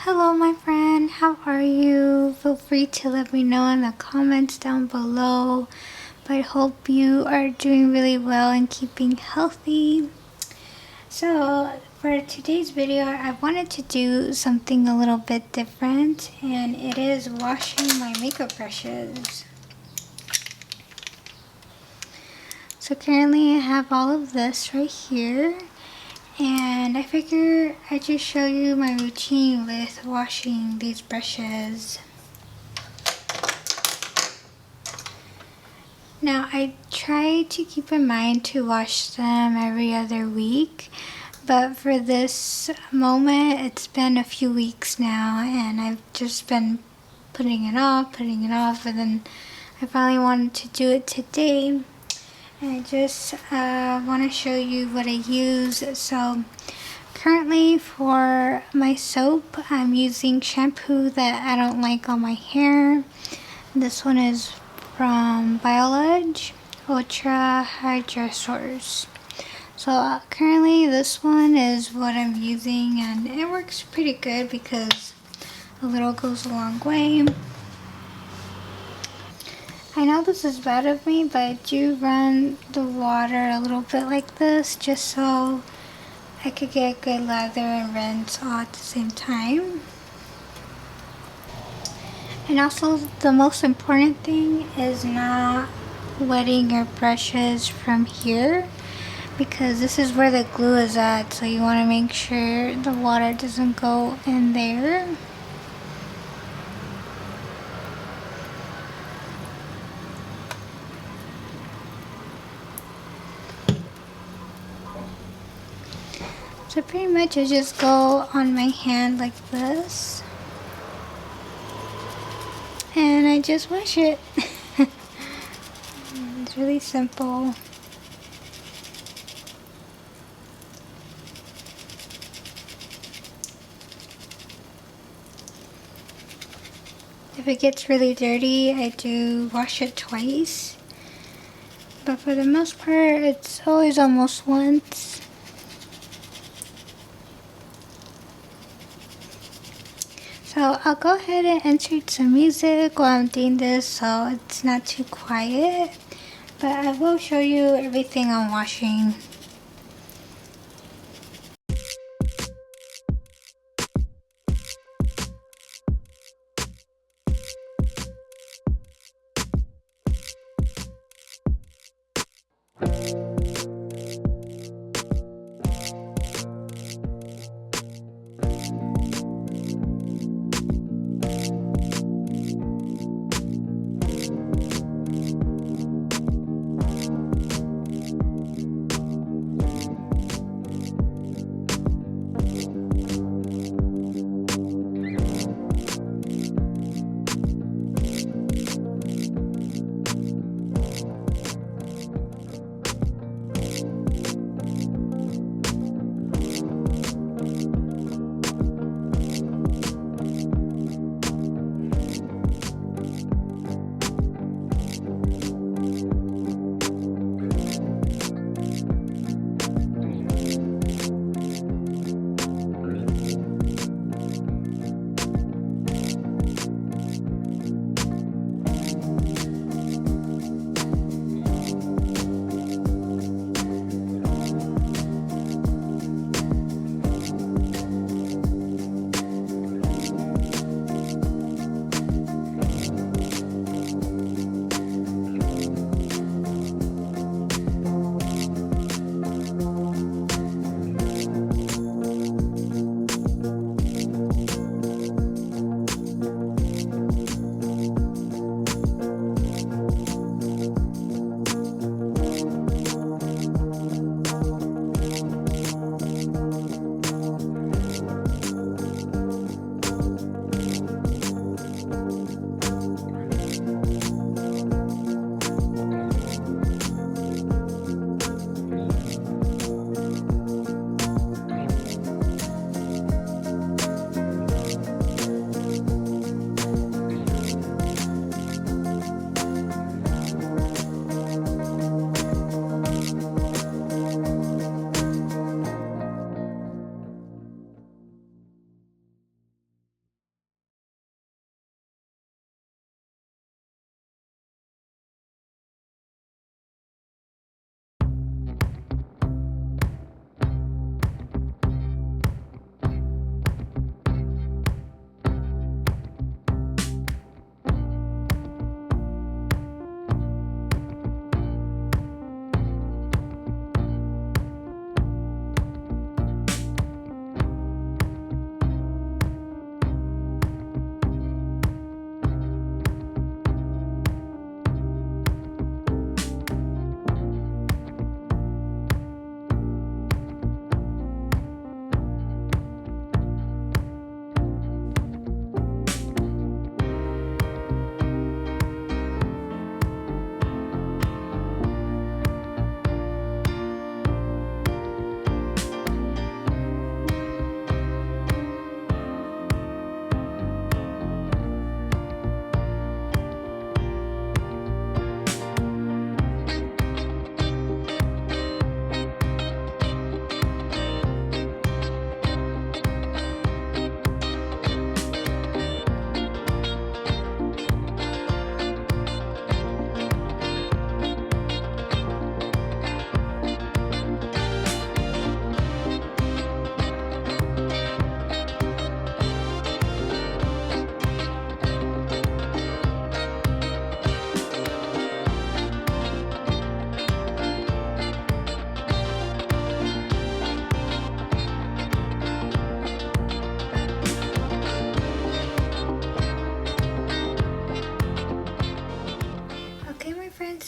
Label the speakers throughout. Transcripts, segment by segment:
Speaker 1: Hello, my friend. How are you? Feel free to let me know in the comments down below. But I hope you are doing really well and keeping healthy. So, for today's video, I wanted to do something a little bit different, and it is washing my makeup brushes. So currently I have all of this right here. And I figure I'd just show you my routine with washing these brushes. Now I try to keep in mind to wash them every other week, but for this moment it's been a few weeks now and I've just been putting it off, and then I finally wanted to do it today. And I just want to show you what I use. So currently for my soap, I'm using shampoo that I don't like on my hair. This one is from Biolage Ultra Hydra Source. So currently this one is what I'm using, and it works pretty good because a little goes a long way. I know this is bad of me, but I do run the water a little bit like this just so I could get good lather and rinse all at the same time. And also the most important thing is not wetting your brushes from here, because this is where the glue is at, so you want to make sure the water doesn't go in there. So pretty much I just go on my hand like this, and I just wash it. It's really simple. If it gets really dirty, I do wash it twice. But for the most part, it's always almost once. So I'll go ahead and insert some music while I'm doing this so it's not too quiet. But I will show you everything I'm washing.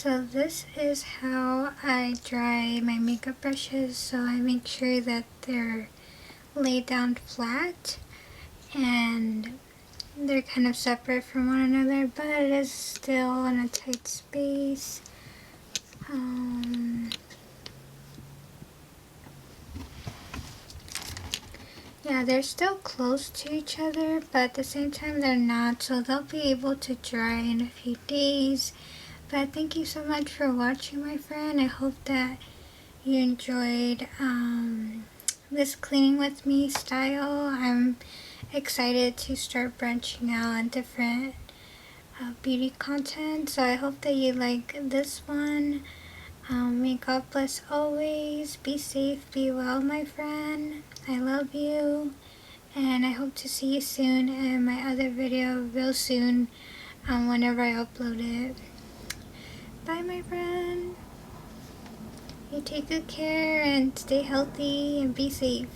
Speaker 1: So this is how I dry my makeup brushes. So I make sure that they're laid down flat and they're kind of separate from one another, but it is still in a tight space. Yeah, they're still close to each other, but at the same time they're not, so they'll be able to dry in a few days. But thank you so much for watching, my friend. I hope that you enjoyed this cleaning with me style. I'm excited to start branching out on different beauty content, so I hope that you like this one. May God bless always. Be safe, be well, my friend. I love you, and I hope to see you soon in my other video real soon, whenever I upload it. Bye, my friend. You take good care and stay healthy and be safe.